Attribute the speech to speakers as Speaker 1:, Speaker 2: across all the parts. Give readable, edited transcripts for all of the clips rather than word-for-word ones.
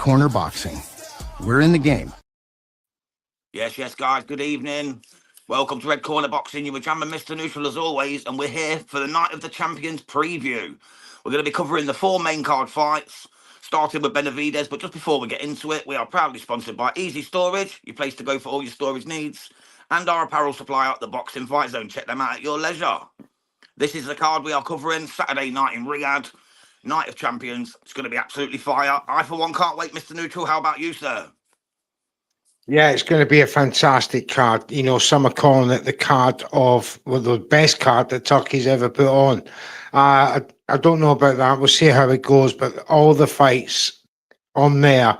Speaker 1: Corner Boxing. We're in the game.
Speaker 2: Yes, guys. Good evening. Welcome to Red Corner Boxing. You're with Jam and Mr. Neutral as always, and we're here for the Night of the Champions preview. We're going to be covering the 4 main card fights, starting with Benavidez. But just before we get into it, we are proudly sponsored by Easy Storage, your place to go for all your storage needs, and our apparel supplier, the Boxing Fight Zone. Check them out at your leisure. This is the card we are covering, Saturday night in Riyadh, Night of Champions. It's going to be absolutely fire. I, for one, can't wait, Mr. Neutral. How about you, sir?
Speaker 3: Yeah, it's going to be a fantastic card. You know, some are calling it the card of, well, the best card that Turkey's ever put on. I don't know about that. We'll see how it goes. But all the fights on there,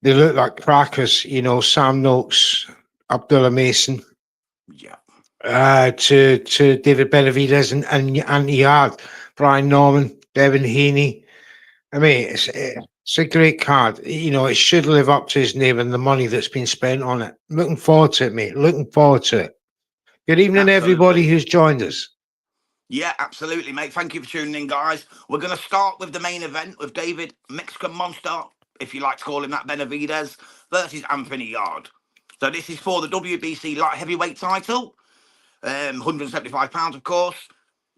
Speaker 3: they look like crackers. You know, Sam Noakes, Abdullah Mason, to David Benavidez and Anthony Yarde, Brian Norman, Devin Haney. I mean, it's a great card. You know, it should live up to his name and the money that's been spent on it. Looking forward to it, mate. Looking forward to it. Good evening, everybody who's joined us.
Speaker 2: Yeah, absolutely, mate. Thank you for tuning in, guys. We're going to start with the main event with David Mexican Monster, if you like to call him that, Benavidez, versus Anthony Yarde. So this is for the WBC light heavyweight title, 175 pounds, of course.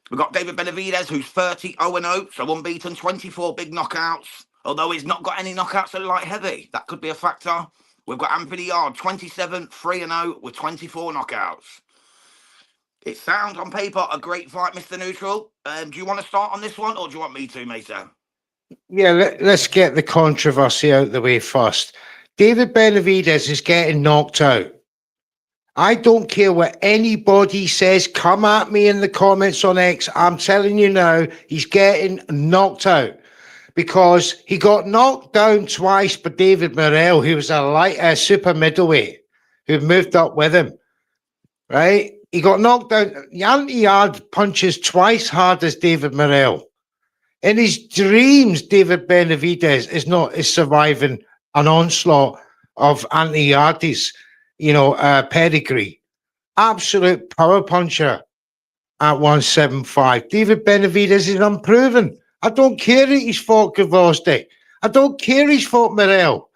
Speaker 2: We've got David Benavidez, who's 30-0-0, so unbeaten, 24 big knockouts. Although he's not got any knockouts at light heavy, that could be a factor. We've got Anthony Yarde, 27-3-0 with 24 knockouts. It sounds on paper a great fight, Mr. Neutral. Do you want to start on this one, or do you want me to, Mesa?
Speaker 3: Yeah, let's get the controversy out of the way first. David Benavidez is getting knocked out. I don't care what anybody says. Come at me in the comments on X. I'm telling you now, he's getting knocked out. Because he got knocked down twice by David Morrell, who was a super middleweight, who moved up with him, right? He got knocked down. Anthony Yarde punches twice hard as David Morrell. In his dreams, David Benavidez is surviving an onslaught of Anthony Yarde's, pedigree. Absolute power puncher at 175. David Benavidez is unproven. I don't care that he's fought Gvozdyk. I don't care he's fought Morrell.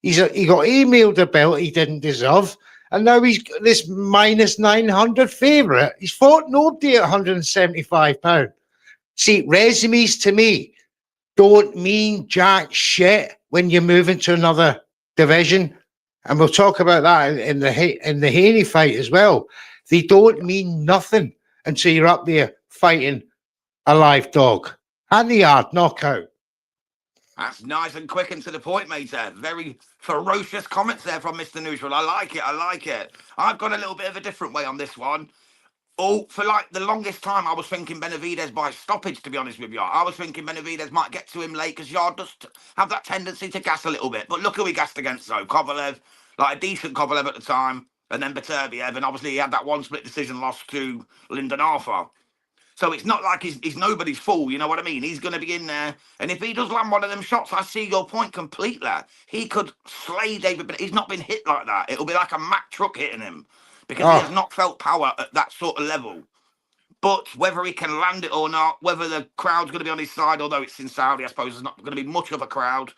Speaker 3: He got emailed a belt he didn't deserve, and now he's this minus 900 favourite. He's fought nobody at 175 pounds. See, resumes to me don't mean jack shit when you move into another division, and we'll talk about that in the Haney fight as well. They don't mean nothing until you're up there fighting a live dog. Anthony Yarde, knockout.
Speaker 2: That's nice and quick and to the point, mate. Very ferocious comments there from Mr. Neutral. I like it. I've gone a little bit of a different way on this one. Oh, for like the longest time, I was thinking Benavidez by stoppage, to be honest with you. I was thinking Benavidez might get to him late because Yarde does have that tendency to gas a little bit. But look who he gassed against, though. Kovalev, like a decent Kovalev at the time. And then Beterbiev. And obviously he had that one split decision loss to Lyndon Arthur. So it's not like he's nobody's fool, you know what I mean? He's going to be in there. And if he does land one of them shots, I see your point completely. He could slay David, but he's not been hit like that. It'll be like a Mack truck hitting him because he has not felt power at that sort of level. But whether he can land it or not, whether the crowd's going to be on his side, although it's in Saudi, I suppose there's not going to be much of a crowd.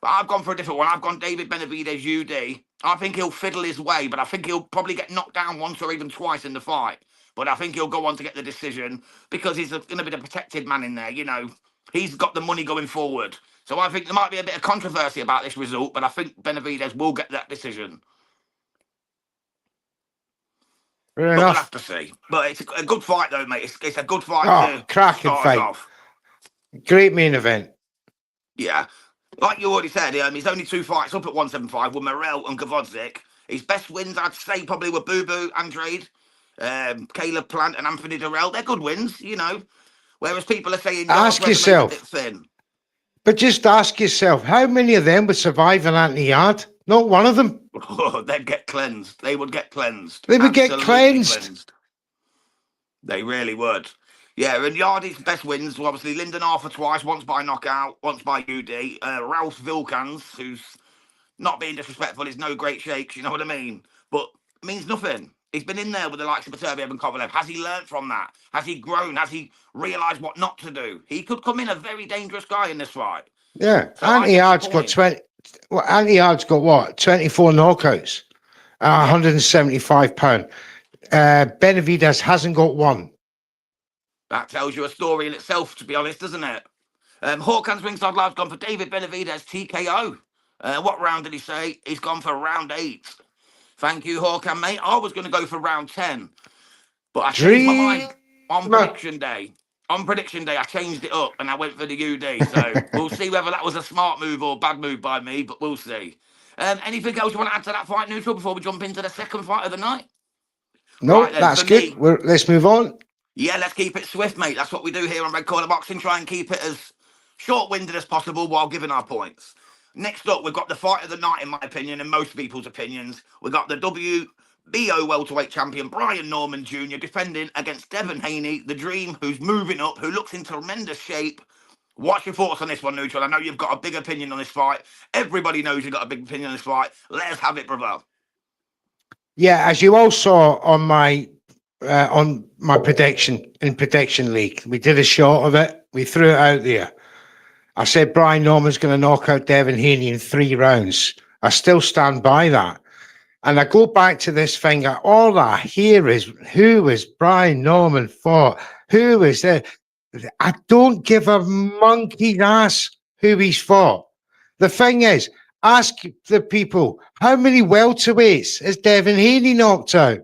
Speaker 2: But I've gone for a different one. I've gone David Benavidez, UD. I think he'll fiddle his way, but I think he'll probably get knocked down once or even twice in the fight. But I think he'll go on to get the decision because he's going to be the protected man in there. You know, he's got the money going forward. So I think there might be a bit of controversy about this result, but I think Benavidez will get that decision.
Speaker 3: Fair enough.
Speaker 2: We'll have to see. But it's a good fight, though, mate. It's a good fight.
Speaker 3: Cracking fight.
Speaker 2: Off.
Speaker 3: Great main event.
Speaker 2: Yeah. Like you already said, he's only 2 fights up at 175 with Morrell and Gvozdyk. His best wins, I'd say, probably were Boo Boo, Andrade, Caleb Plant and Anthony Durrell. They're good wins, you know. Whereas people are saying,
Speaker 3: ask yourself,
Speaker 2: thin.
Speaker 3: But just ask yourself, how many of them would survive an Anthony Yarde? Not one of them.
Speaker 2: Oh, they'd get cleansed. They would get cleansed.
Speaker 3: They would get cleansed.
Speaker 2: They really would. Yeah, and Yarde's best wins were obviously Lyndon Arthur twice, once by knockout, once by UD. Ralph Vilkans, who's not being disrespectful, is no great shakes, you know what I mean? But means nothing. He's been in there with the likes of Beterbiev and Kovalev. Has he learned from that? Has he grown? Has he realised what not to do? He could come in a very dangerous guy in this fight.
Speaker 3: Yeah, so Anthony Yarde's got Well, Anthony Yarde's got what? 24 knockouts at 175 pound. Benavidez hasn't got one.
Speaker 2: That tells you a story in itself, to be honest, doesn't it? Hawkins Ringside Live's gone for David Benavidez TKO. What round did he say? He's gone for round 8. Thank you, Hawkins, mate. I was going to go for round 10, but I changed my mind on prediction day. On prediction day, I changed it up and I went for the UD. So we'll see whether that was a smart move or bad move by me, but we'll see. Anything else you want to add to that fight, Neutral, before we jump into the second fight of the night?
Speaker 3: No,
Speaker 2: Right then,
Speaker 3: that's
Speaker 2: for
Speaker 3: good.
Speaker 2: me-
Speaker 3: Let's move on.
Speaker 2: Yeah, let's keep it swift, mate. That's what we do here on Red Corner Boxing. Try and keep it as short-winded as possible while giving our points. Next up, we've got the fight of the night, in my opinion, and most people's opinions. We've got the WBO welterweight champion Brian Norman Jr. defending against Devin Haney, the Dream, who's moving up, who looks in tremendous shape. What's your thoughts on this one, Neutral? I know you've got a big opinion on this fight. Everybody knows you've got a big opinion on this fight. Let's have it, brother.
Speaker 3: Yeah, as you all saw on my prediction in Prediction League, we did a shot of it. We threw it out there. I said Brian Norman's going to knock out Devin Haney in 3 rounds. I still stand by that. And I go back to this thing. All I hear is, who is Brian Norman for? Who is there? I don't give a monkey's ass who he's for. The thing is, ask the people, how many welterweights has Devin Haney knocked out?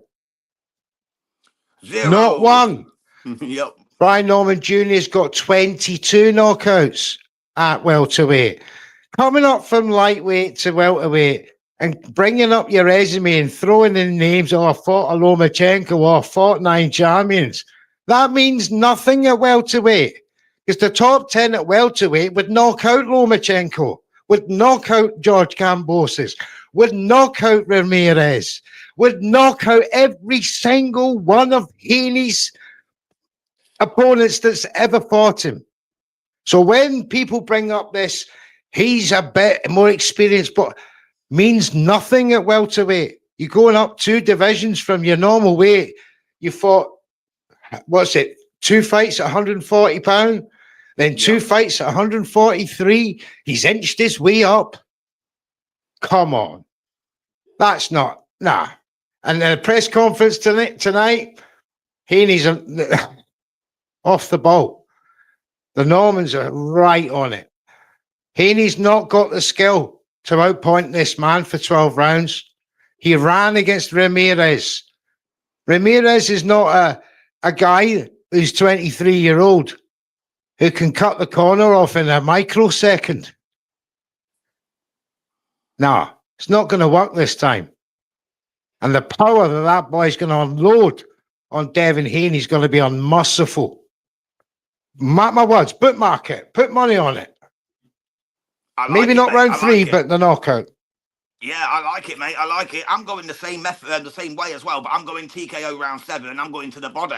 Speaker 2: 0.
Speaker 3: Not one.
Speaker 2: Yep.
Speaker 3: Brian Norman Jr. has got 22 knockouts at welterweight. Coming up from lightweight to welterweight and bringing up your resume and throwing in names, I fought a Lomachenko, or fought 9 champions. That means nothing at welterweight. Because the top 10 at welterweight would knock out Lomachenko, would knock out George Kambosos, would knock out Ramirez, would knock out every single one of Haney's opponents that's ever fought him. So when people bring up this, he's a bit more experienced, but means nothing at welterweight. You're going up 2 divisions from your normal weight. You fought, 2 fights at 140 pounds, then 2 fights at 143. He's inched his way up. Come on. That's not, nah. And the press conference tonight, Haney's off the ball. The Normans are right on it. Haney's not got the skill to outpoint this man for 12 rounds. He ran against Ramirez. Ramirez is not a guy who's 23-year-old who can cut the corner off in a microsecond. No, it's not going to work this time. And the power that boy's going to unload on Devin Haney is going to be unmerciful. Mark my words, bookmark it, put money on it. Maybe not round 3, but the knockout.
Speaker 2: Yeah, I like it, mate. I like it. I'm going the same method, the same way as well, but I'm going TKO round 7 and I'm going to the body.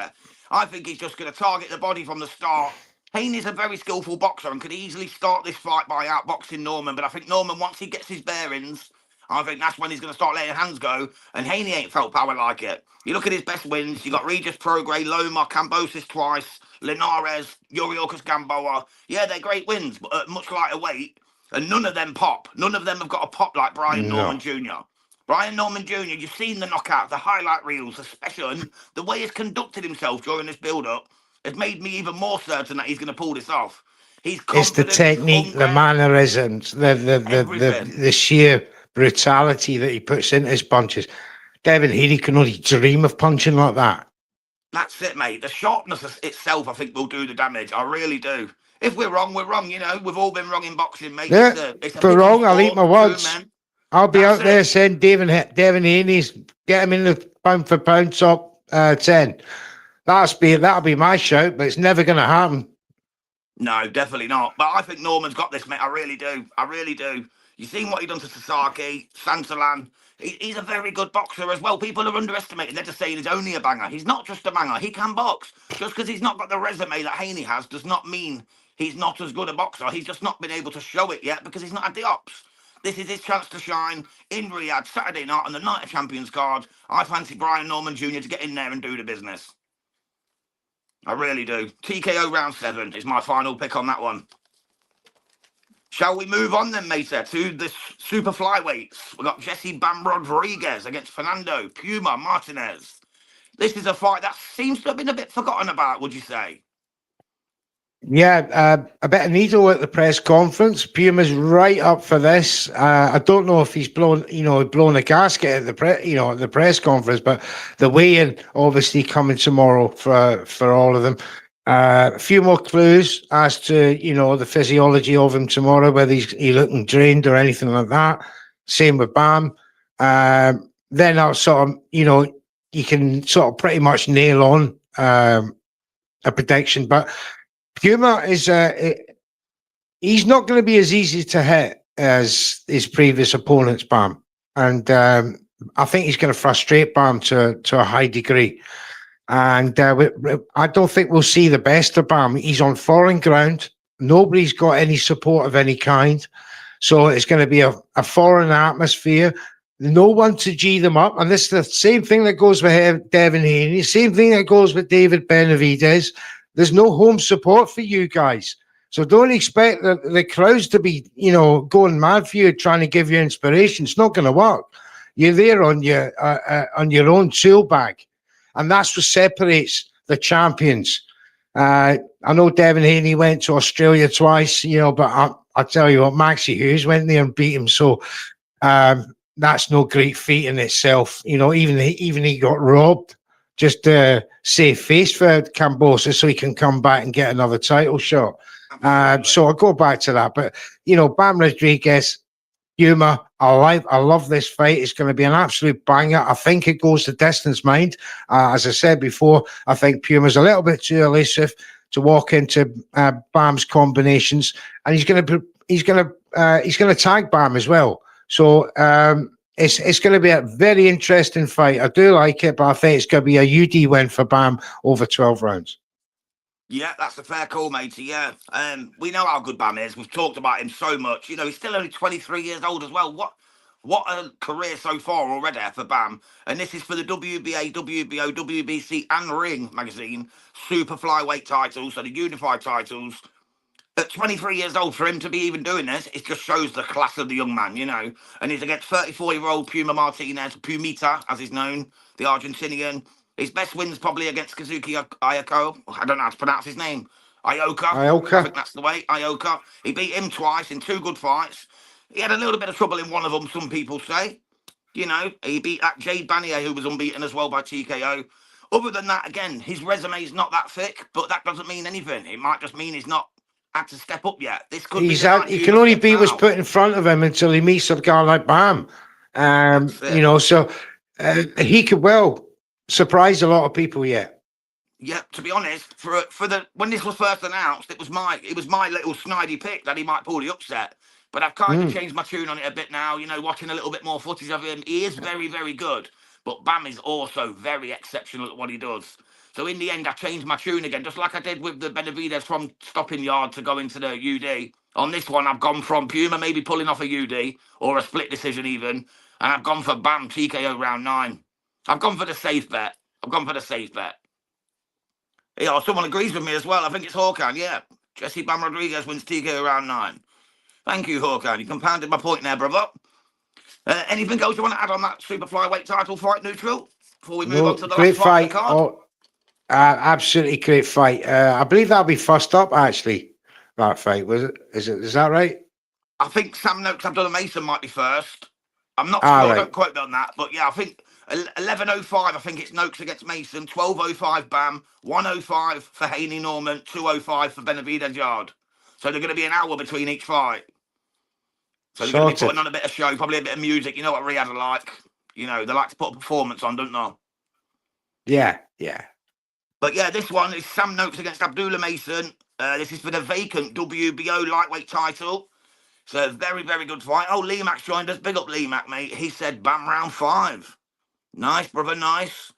Speaker 2: I think he's just going to target the body from the start. Haney's a very skillful boxer and could easily start this fight by outboxing Norman, but I think Norman, once he gets his bearings, I think that's when he's going to start letting hands go, and Haney ain't felt power like it. You look at his best wins, you got Regis Prograis, Loma, Kambosos twice, Linares, Yuriorkis Gamboa. Yeah, they're great wins, but at much lighter weight, and none of them pop. None of them have got a pop like Brian Norman Jr. Brian Norman Jr., you've seen the knockout, the highlight reels, especially the way he's conducted himself during this build-up, has made me even more certain that he's going to pull this off. He's confident,
Speaker 3: it's the technique, the mannerisms, the sheer brutality that he puts into his punches. Devin Haney can only dream of punching like that.
Speaker 2: That's it, mate. The sharpness itself, I think, will do the damage. I really do. If we're wrong, we're wrong. You know, we've all been wrong in boxing, mate.
Speaker 3: Yeah, if we're wrong, I'll eat my words. I'll be out there saying Devin Haney's, get him in the pound for pound top 10. That'll be my shout, but it's never going to happen.
Speaker 2: No, definitely not. But I think Norman's got this, mate. I really do. I really do. You've seen what he done to Sasaki, Sansalan. He's a very good boxer as well. People are underestimating. They're just saying he's only a banger. He's not just a banger. He can box. Just because he's not got the resume that Haney has does not mean he's not as good a boxer. He's just not been able to show it yet because he's not had the ops. This is his chance to shine in Riyadh Saturday night on the Night of Champions card. I fancy Brian Norman Jr. to get in there and do the business. I really do. TKO round 7 is my final pick on that one. Shall we move on then, Mesa, to the super flyweights? We've got Jesse Bam Rodriguez against Fernando Puma Martinez. This is a fight that seems to have been a bit forgotten about, would you say?
Speaker 3: Yeah, a bit of needle at the press conference. Puma's right up for this. I don't know if he's blown a gasket at the press conference, but the weigh-in obviously coming tomorrow for all of them. A few more clues as to the physiology of him tomorrow, whether he's looking drained or anything like that. Same with Bam. Then I'll sort of you can sort of pretty much nail on a prediction, but Puma is he's not going to be as easy to hit as his previous opponents, Bam, and I think he's going to frustrate Bam to a high degree. And I don't think we'll see the best of Bam. He's on foreign ground. Nobody's got any support of any kind, so it's going to be a foreign atmosphere. No one to G them up, and this is the same thing that goes with Devin Haney. Same thing that goes with David Benavidez. There's no home support for you guys. So don't expect the crowds to be, going mad for you, trying to give you inspiration. It's not going to work. You're there on your own tool bag. And that's what separates the champions. I know Devin Haney went to Australia twice, but I tell you what, Maxie Hughes went there and beat him. So that's no great feat in itself. Even he got robbed. Just to save face for Cambosa so he can come back and get another title shot. So I'll go back to that. But, Bam Rodriguez, Puma, I love this fight. It's going to be an absolute banger. I think it goes the distance, mind. As I said before, I think Puma's a little bit too elusive to walk into Bam's combinations. And he's going to tag Bam as well. So, It's going to be a very interesting fight. I do like it, but I think it's going to be a UD win for Bam over 12 rounds.
Speaker 2: Yeah, that's a fair call, matey. Yeah, we know how good Bam is. We've talked about him so much. He's still only 23 years old as well. What a career so far already for Bam. And this is for the WBA, WBO, WBC, and Ring magazine super flyweight titles, so the unified titles. At 23 years old, for him to be even doing this, it just shows the class of the young man, And he's against 34-year-old Puma Martinez, Pumita, as he's known, the Argentinian. His best win's probably against Kazuki Ayako. I don't know how to pronounce his name. Ioka. I think that's the way. Ioka. He beat him twice in 2 good fights. He had a little bit of trouble in one of them, some people say. He beat that Jade Banier, who was unbeaten as well by TKO. Other than that, again, his resume is not that thick, but that doesn't mean anything. It might just mean he's not had to step up yet. This could be.
Speaker 3: He can only beat what's put in front of him until he meets a guy like Bam. So he could well surprise a lot of people yet.
Speaker 2: Yeah, to be honest, when this was first announced, it was my little snidey pick that he might pull the upset. But I've kind of changed my tune on it a bit now. Watching a little bit more footage of him, he is very, very good. But Bam is also very exceptional at what he does. So in the end, I changed my tune again, just like I did with the Benavidez from stopping Yarde to go into the UD. On this one, I've gone from Puma maybe pulling off a UD or a split decision even, and I've gone for Bam TKO round 9. I've gone for the safe bet. Yeah, someone agrees with me as well. I think it's Hawkan, yeah. Jesse Bam Rodriguez wins TKO round 9. Thank you, Hawkan. You compounded my point there, brother. Anything else you want to add on that super flyweight title fight, Neutral? Before we move on to the last fight of the card?
Speaker 3: Absolutely great fight. I believe that'll be first up, actually, that fight. Is that right?
Speaker 2: I think Sam Noakes, Abdullah Mason might be first. I'm not sure, don't quote me on that. But yeah, I think 11:05, I think it's Noakes against Mason. 12:05 Bam. 1:05 for Haney Norman. 2:05 for Benavidez Yarde. So they're going to be an hour between each fight. So they're going to be putting on a bit of show, probably a bit of music. You know what Riyadh are like. They like to put a performance on, don't they?
Speaker 3: Yeah.
Speaker 2: But yeah, this one is Sam Noakes against Abdullah Mason. This is for the vacant WBO lightweight title. So very, very good fight. Oh, Lee Mack's joined us. Big up Lee Mack, mate. He said Bam round 5. Nice, brother, nice.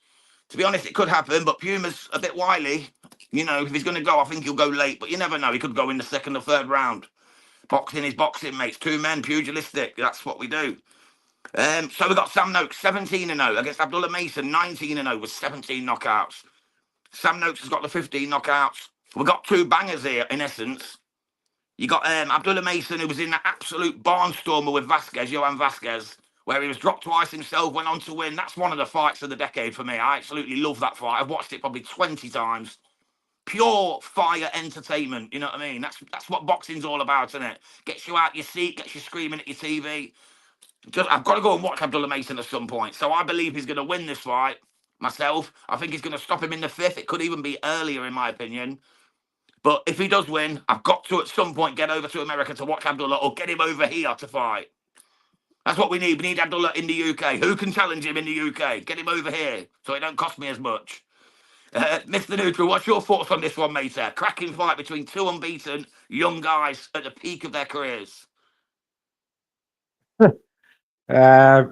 Speaker 2: To be honest, it could happen, but Puma's a bit wily. If he's going to go, I think he'll go late. But you never know. He could go in the 2nd or 3rd round. Boxing is boxing, mates. 2 men, pugilistic. That's what we do. So we got Sam Noakes 17-0 against Abdullah Mason 19-0 with 17 knockouts. Sam Noakes has got the 15 knockouts. We've got 2 bangers here, in essence. You got Abdullah Mason, who was in that absolute barnstormer with Johan Vasquez, where he was dropped twice himself, went on to win. That's one of the fights of the decade for me. I absolutely love that fight. I've watched it probably 20 times. Pure fire entertainment, you know what I mean? That's what boxing's all about, isn't it? Gets you out your seat, gets you screaming at your TV. I've got to go and watch Abdullah Mason at some point. So I believe he's going to win this fight myself. I think he's going to stop him in the 5th. It could even be earlier, in my opinion. But if he does win, I've got to at some point get over to America to watch Abdullah, or get him over here to fight. That's what we need. We need Abdullah in the UK. Who can challenge him in the UK? Get him over here so it don't cost me as much. Mr. Neutral, what's your thoughts on this one, mate? Cracking fight between two unbeaten young guys at the peak of their careers.
Speaker 3: Look, I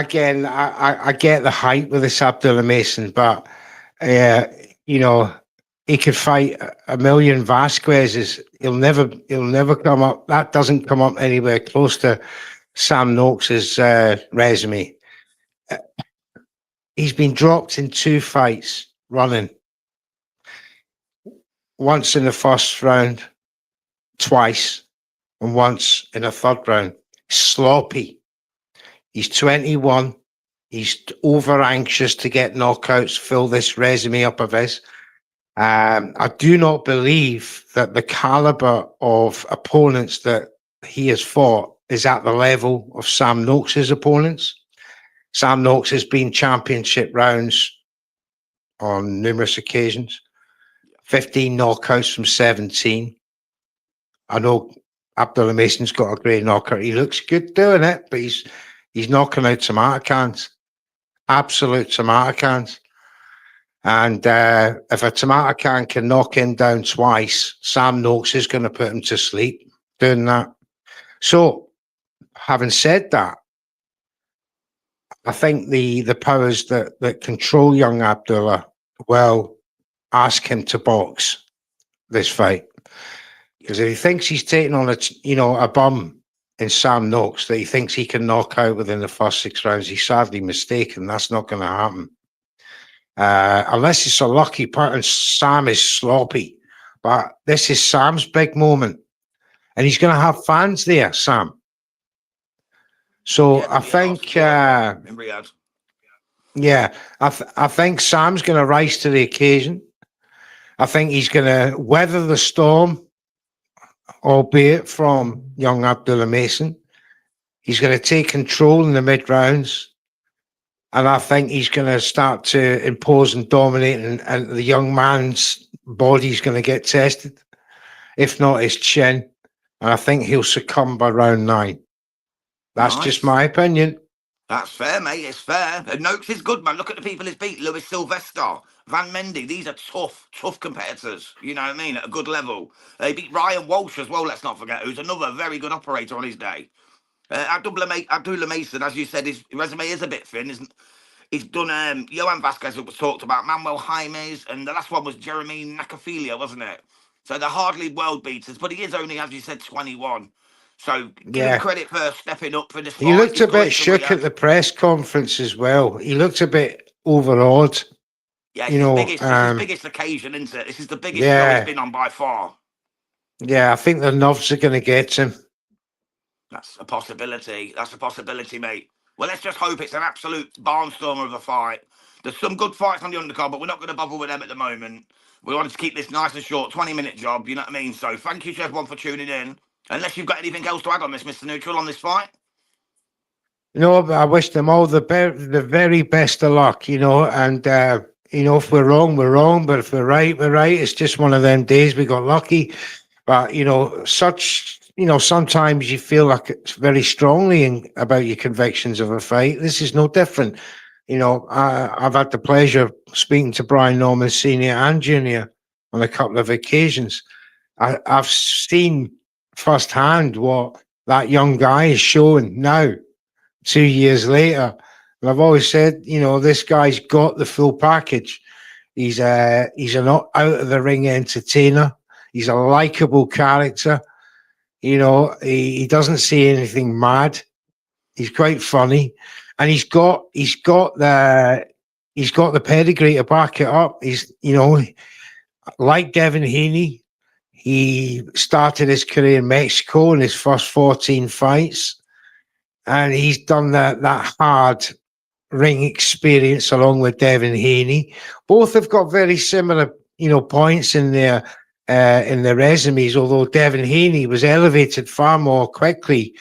Speaker 3: get the hype with this Abdullah Mason, but you know, he could fight a million Vasquez's. He'll never come up. That doesn't come up anywhere close to Sam Noakes' resume. He's been dropped in 2 fights running. Once in the first round, twice, and once in a 3rd round. Sloppy. He's 21. He's over anxious to get knockouts, fill this resume up of his. I do not believe that the caliber of opponents that he has fought is at the level of Sam Noakes' opponents. Sam Noakes has been championship rounds on numerous occasions. 15 knockouts from 17. I know Abdullah Mason's got a great knockout. He looks good doing it, but he's knocking out tomato cans. Absolute tomato cans. And if a tomato can knock him down twice, Sam Noakes is going to put him to sleep doing that. So, having said that, I think the powers that control young Abdullah will ask him to box this fight. Because if he thinks he's taking on a bum in Sam Noakes that he thinks he can knock out within the first 6 rounds, he's sadly mistaken. That's not going to happen. Unless it's a lucky part and Sam is sloppy. But this is Sam's big moment. And he's going to have fans there, Sam. So I think... in
Speaker 2: Riyadh.
Speaker 3: Yeah, I think Sam's going to rise to the occasion. I think he's going to weather the storm, albeit from young Abdullah Mason. He's going to take control in the mid-rounds. And I think he's going to start to impose and dominate, and the young man's body's going to get tested, if not his chin. And I think he'll succumb by round 9. That's just my opinion.
Speaker 2: That's fair, mate. It's fair. Noakes is good, man. Look at the people he's beat. Luis Sylvester, Van Mendy. These are tough competitors. You know what I mean? At a good level. They beat Ryan Walsh as well, let's not forget, who's another very good operator on his day. Abdullah Mason, as you said, his resume is a bit thin, isn't? He's done Johan Vasquez, that was talked about, Manuel Jaimes, and the last one was Jeremy Nakafilia, wasn't it? So they're hardly world beaters, but he is only, as you said, 21. So give him credit for stepping up for this fight.
Speaker 3: He looked a bit shook at the press conference as well. He looked a bit overawed.
Speaker 2: Yeah, it's his biggest occasion, isn't it? This is the biggest show he's been on by far.
Speaker 3: Yeah, I think the nerves are going to get him.
Speaker 2: That's a possibility. That's a possibility, mate. Well, let's just hope it's an absolute barnstormer of a fight. There's some good fights on the undercard, but we're not going to bother with them at the moment. We wanted to keep this nice and short, 20-minute job, you know what I mean? So thank you to everyone for tuning in. Unless you've got anything else to add on this, Mr. Neutral, on this fight?
Speaker 3: No, but I wish them all the very best of luck, and, if we're wrong, we're wrong, but if we're right, we're right. It's just one of them days we got lucky. But, sometimes you feel like it's very strongly about your convictions of a fight. This is no different. I've had the pleasure of speaking to Brian Norman Sr. and Jr. on a couple of occasions. I've seen firsthand what that young guy is showing now, 2 years later. And I've always said, this guy's got the full package. He's an out of the ring entertainer. He's a likable character. He doesn't say anything mad. He's quite funny, and he's got the pedigree to back it up. like Devin Haney, he started his career in Mexico in his first 14 fights, and he's done that hard ring experience along with Devin Haney. Both have got very similar, points in their resumes, although Devin Haney was elevated far more quickly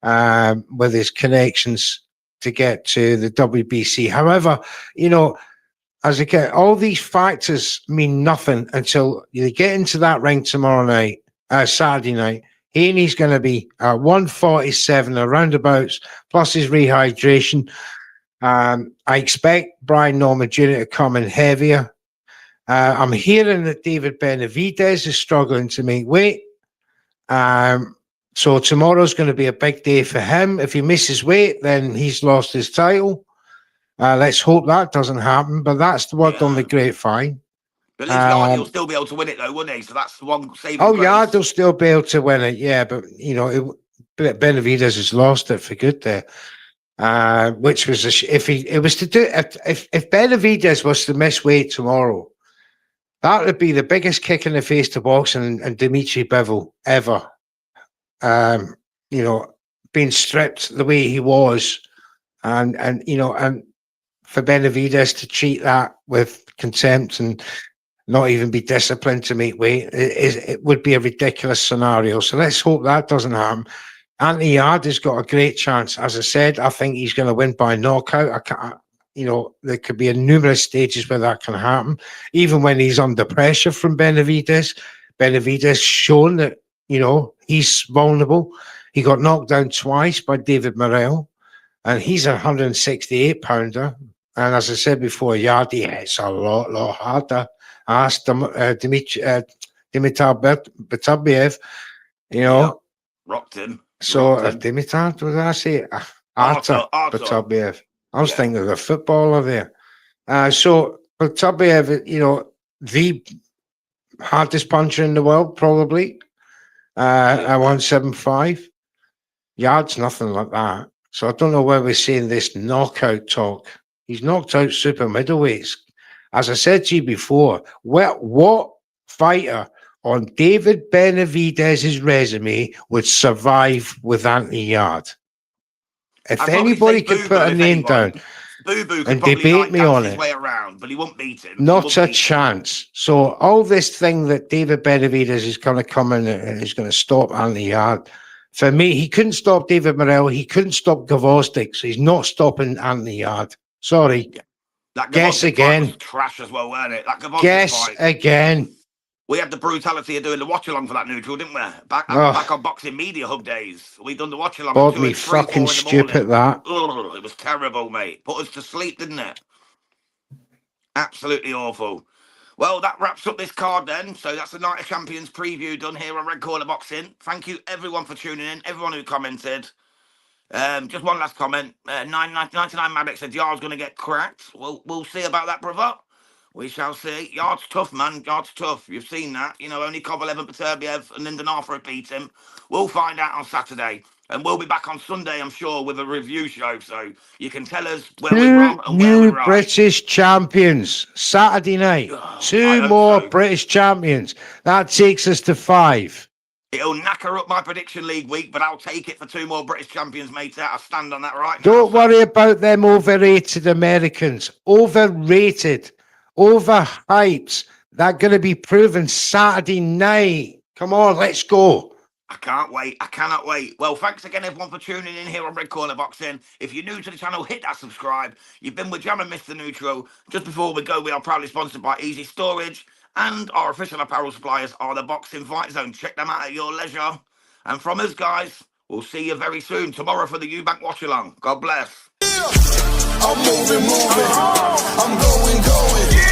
Speaker 3: with his connections to get to the WBC. However, as I get, all these factors mean nothing until you get into that ring Saturday night. Haney's going to be 147 or roundabouts, plus his rehydration. I expect Brian Norman Jr. to come in heavier. I'm hearing that David Benavidez is struggling to make weight. So tomorrow's going to be a big day for him. If he misses weight, then he's lost his title. Let's hope that doesn't happen, but that's the word on the grapevine.
Speaker 2: But at least Yarde will still be able to win it, though, wouldn't he? So that's the one saving grace.
Speaker 3: Yarde will still be able to win it, yeah. But, Benavidez has lost it for good there. Which was, if Benavidez was to miss weight tomorrow, that would be the biggest kick in the face to boxing and Dimitri Bivol ever. Being stripped the way he was, and for Benavidez to treat that with contempt and not even be disciplined to make weight, it would be a ridiculous scenario. So let's hope that doesn't happen. Anthony Yarde has got a great chance. As I said, I think he's going to win by knockout. There could be numerous stages where that can happen, even when he's under pressure from Benavidez. Benavidez shown that, he's vulnerable. He got knocked down twice by David Morrell, and he's a 168-pounder. And as I said before, Yarde hits a lot harder. I asked Dimitar Betabiev,
Speaker 2: rocked him.
Speaker 3: So Dimitar, what did I say? Artur Betabiev. I was thinking of a footballer there. So Betabiev, the hardest puncher in the world, probably. At 175. Yarde's nothing like that. So I don't know where we're seeing this knockout talk. He's knocked out super middleweights. As I said to you before, what fighter on David Benavidez's resume would survive with Anthony Yarde? If anybody could put a name down and debate me on it,
Speaker 2: way around, but he won't beat him.
Speaker 3: Not a chance. So all this thing that David Benavidez is going to come in and is going to stop Anthony Yarde. For me, he couldn't stop David Morrell. He couldn't stop Gvozdyk, so he's not stopping Anthony Yarde. Sorry.
Speaker 2: That
Speaker 3: Guess again.
Speaker 2: Was trash as well, weren't it? That Gvozdyk
Speaker 3: Guess
Speaker 2: fight.
Speaker 3: Again.
Speaker 2: We had the brutality of doing the watch along for that neutral, didn't we? Back on Boxing Media Hub days, we done the watch along.
Speaker 3: Bored me fucking stupid that.
Speaker 2: Ugh, it was terrible, mate. Put us to sleep, didn't it? Absolutely awful. Well, that wraps up this card then. So that's the Night of Champions preview done here on Red Corner Boxing. Thank you everyone for tuning in, everyone who commented. Just one last comment. 99 Maddox said Yarde's going to get cracked. We'll see about that, brother. We shall see. Yarde's tough, man. Yarde's tough. You've seen that. Only Kovalev, Beterbiev and Lyndon Arthur have beat him. We'll find out on Saturday. And we'll be back on Sunday, I'm sure, with a review show. So you can tell us where we're wrong and where we're right.
Speaker 3: British champions. Saturday night. Two more British champions. That takes us to 5.
Speaker 2: It'll knacker up my prediction league week, but I'll take it for 2 more British champions, mate. I'll stand on that right now.
Speaker 3: Don't worry about them overrated Americans. Overrated. Overhyped. They're going to be proven Saturday night. Come on, let's go.
Speaker 2: I can't wait. I cannot wait. Well, thanks again, everyone, for tuning in here on Red Corner Boxing. If you're new to the channel, hit that subscribe. You've been with Jam and Mr. Neutral. Just before we go, we are proudly sponsored by Easy Storage, and our official apparel suppliers are the Boxing Fight Zone. Check them out at your leisure. And from us, guys, we'll see you very soon tomorrow for the Eubank Watch Along. God bless.
Speaker 4: I'm moving. I'm going.